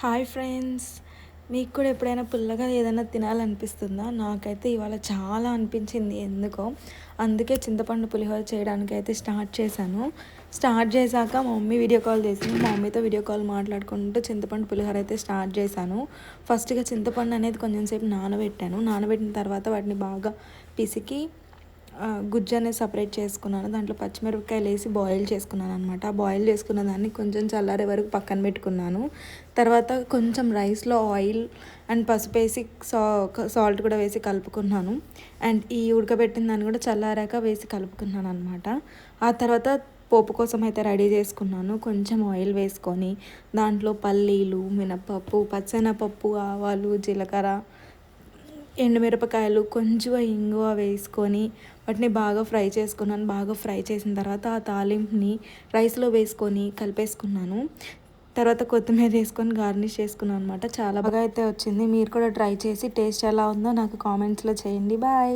Hi friends, మీకు కూడా ఎప్పుడైనా పుల్లగా ఏదైనా తినాలనిపిస్తుందా? నాకైతే ఇవాళ చాలా అనిపించింది ఎందుకో. అందుకే చింతపండు పులిహోర చేయడానికి అయితే స్టార్ట్ చేశాను. స్టార్ట్ చేశాక మా మమ్మీ వీడియో కాల్ చేసింది. మా మమ్మీతో వీడియో కాల్ మాట్లాడుకుంటూ చింతపండు పులిహోర అయితే స్టార్ట్ చేశాను. ఫస్ట్గా చింతపండు అనేది కొంచెం సేపు నానబెట్టాను. నానబెట్టిన తర్వాత వాటిని బాగా పిసికి గుజ్జు అనేది సపరేట్ చేసుకున్నాను. దాంట్లో పచ్చిమిరపకాయలు వేసి బాయిల్ చేసుకున్నాను అనమాట. బాయిల్ చేసుకున్న దాన్ని కొంచెం చల్లారే వరకు పక్కన పెట్టుకున్నాను. తర్వాత కొంచెం రైస్లో ఆయిల్ అండ్ పసుపు వేసి సాల్ట్ కూడా వేసి కలుపుకున్నాను. అండ్ ఈ ఉడకబెట్టిన దాన్ని కూడా చల్లారాక వేసి కలుపుకున్నాను అనమాట. ఆ తర్వాత పోపు కోసం అయితే రెడీ చేసుకున్నాను. కొంచెం ఆయిల్ వేసుకొని దాంట్లో పల్లీలు, మినపప్పు, పచ్చెనపప్పు, ఆవాలు, జీలకర్ర, ఎండుమిరపకాయలు, కొంచెం ఇంగువ వేసుకొని వాటిని బాగా ఫ్రై చేసుకున్నాను. బాగా ఫ్రై చేసిన తర్వాత ఆ తాలింపుని రైస్లో వేసుకొని కలిపేసుకున్నాను. తర్వాత కొత్తిమీర వేసుకొని గార్నిష్ చేసుకున్నాను అనమాట. చాలా బాగా అయితే వచ్చింది. మీరు కూడా ట్రై చేసి టేస్ట్ ఎలా ఉందో నాకు కామెంట్స్లో చేయండి. బాయ్.